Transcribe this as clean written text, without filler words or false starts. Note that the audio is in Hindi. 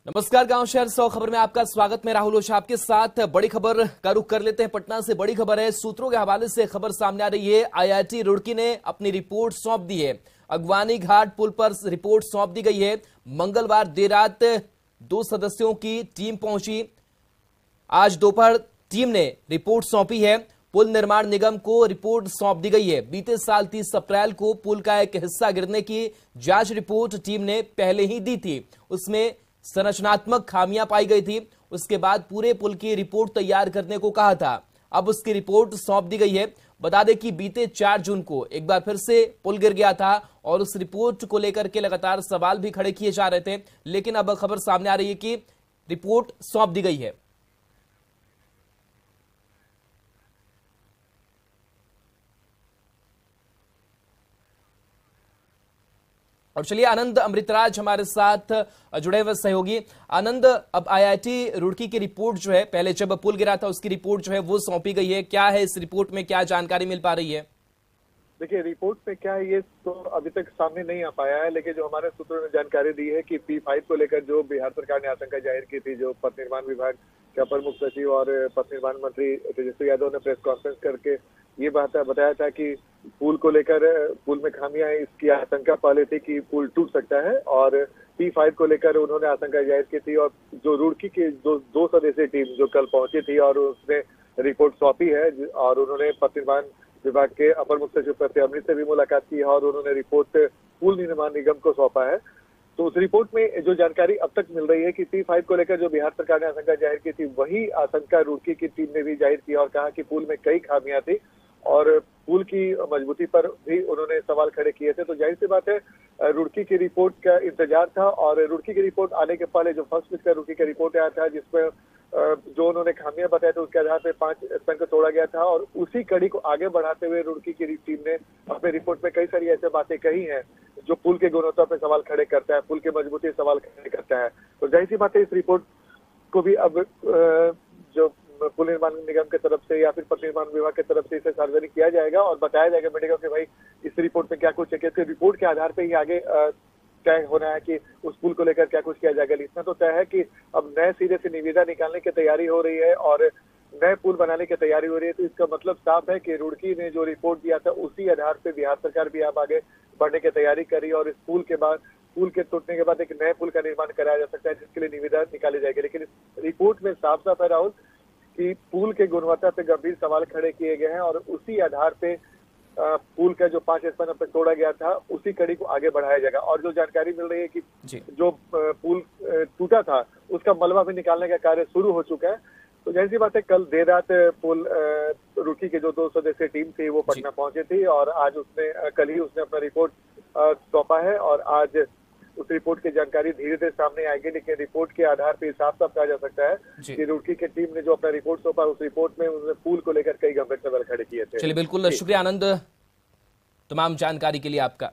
नमस्कार, गांव शहर 100 खबर में आपका स्वागत। मैं राहुल ओझा आपके साथ। बड़ी खबर का रुख कर लेते हैं पटना से। बड़ी खबर है, सूत्रों के हवाले से खबर सामने आ रही है। आईआईटी रुड़की ने अपनी रिपोर्ट सौंप दी है। अगवानी घाट पुल पर रिपोर्ट सौंप दी गई है। मंगलवार देर रात 2 सदस्यों की टीम पहुंची। आज दोपहर टीम ने रिपोर्ट सौंपी है। पुल निर्माण निगम को रिपोर्ट सौंप दी गई है। बीते साल 30 अप्रैल को पुल का एक हिस्सा गिरने की जांच रिपोर्ट टीम ने पहले ही दी थी। उसमें संरचनात्मक खामियां पाई गई थी। उसके बाद पूरे पुल की रिपोर्ट तैयार करने को कहा था। अब उसकी रिपोर्ट सौंप दी गई है। बता दें कि बीते 4 जून को एक बार फिर से पुल गिर गया था और उस रिपोर्ट को लेकर के लगातार सवाल भी खड़े किए जा रहे थे, लेकिन अब खबर सामने आ रही है कि रिपोर्ट सौंप दी गई है। और चलिए, आनंद अमृतराज हमारे साथ जुड़े हुए सहयोगी। आनंद, अब आईआईटी रुड़की की रिपोर्ट जो है, पहले जब पुल गिरा था उसकी रिपोर्ट जो है वो सौंपी गई है। क्या है इस रिपोर्ट में, क्या जानकारी मिल पा रही है? देखिए, रिपोर्ट में क्या है ये तो अभी तक सामने नहीं आ पाया है, लेकिन जो हमारे सूत्रों ने जानकारी दी है कि P5 को लेकर जो बिहार सरकार ने आशंका जाहिर की थी, जो पथ निर्माण विभाग के अपर मुख्य सचिव और पथ निर्माण मंत्री तेजस्वी यादव ने प्रेस कॉन्फ्रेंस करके ये बात बताया था कि पुल को लेकर पुल में खामियां हैं, इसकी आशंका पहले थी कि पुल टूट सकता है। और P5 को लेकर उन्होंने आशंका जाहिर की थी और जो रुड़की की दो सदस्यीय टीम जो कल पहुंची थी और उसने रिपोर्ट सौंपी है और उन्होंने पथ निर्माण विभाग के अपर मुख्य सचिव प्रत्यय अमृत से भी मुलाकात की है और उन्होंने रिपोर्ट पुल निर्माण निगम को सौंपा है। तो उस रिपोर्ट में जो जानकारी अब तक मिल रही है कि P5 को लेकर जो बिहार सरकार ने आशंका जाहिर की थी, वही आशंका रुड़की की टीम ने भी जाहिर की और कहा कि पुल में कई खामियां थी और पुल की मजबूती पर भी उन्होंने सवाल खड़े किए थे। तो जाहिर सी बात है, रुड़की की रिपोर्ट का इंतजार था और रुड़की की रिपोर्ट आने के पहले जो फर्स्ट वीक का रुड़की का रिपोर्ट आया था, जिसमें जो उन्होंने खामियां बताया था उसके आधार पर 5 स्पैन को तोड़ा गया था और उसी कड़ी को आगे बढ़ाते हुए रुड़की की टीम ने अपने रिपोर्ट में कई सारी ऐसी बातें कही हैं जो पुल के गुणवत्ता पर सवाल खड़े करता है, पुल की मजबूती सवाल खड़े करता है। तो जाहिर सी बात है, इस रिपोर्ट को भी अब जो पुल निर्माण निगम की तरफ से या फिर पथ निर्माण विभाग की तरफ से इसे सार्वजनिक किया जाएगा और बताया जाएगा मीडिया को कि भाई इस रिपोर्ट में क्या कुछ है। कि रिपोर्ट के आधार पर ही आगे तय होना है कि उस पुल को लेकर क्या कुछ किया जाएगा। इतना तो तय है कि अब नए सिरे से निविदा निकालने की तैयारी हो रही है और नए पुल बनाने की तैयारी हो रही है। तो इसका मतलब साफ है कि रुड़की ने जो रिपोर्ट दिया था उसी आधार पर बिहार सरकार भी अब आगे बढ़ने की तैयारी करी और इस पुल के बाद, पुल के टूटने के बाद एक नए पुल का निर्माण कराया जा सकता है, जिसके लिए निविदा निकाली जाएगी। लेकिन इस रिपोर्ट में साफ साफ है राहुल कि पुल के गुणवत्ता पे गंभीर सवाल खड़े किए गए हैं और उसी आधार पे पुल का जो 5 स्पैन पे तोड़ा गया था उसी कड़ी को आगे बढ़ाया जाएगा। और जो जानकारी मिल रही है कि जो पुल टूटा था उसका मलबा भी निकालने का कार्य शुरू हो चुका है। तो जाहिर सी बात है, कल देर रात पुल रुड़की के जो 2 सदस्यीय टीम थी वो पटना पहुंचे थे और आज कल ही उसने अपना रिपोर्ट सौंपा है और आज उस रिपोर्ट की जानकारी धीरे धीरे सामने आएगी। लेकिन रिपोर्ट के आधार पर साफ साफ कहा जा सकता है कि रुड़की की टीम ने जो अपना रिपोर्ट सौंपा, उस रिपोर्ट में उन्होंने पुल को लेकर कई गंभीर सवाल खड़े किए थे। चलिए, बिल्कुल शुक्रिया आनंद, तमाम जानकारी के लिए आपका।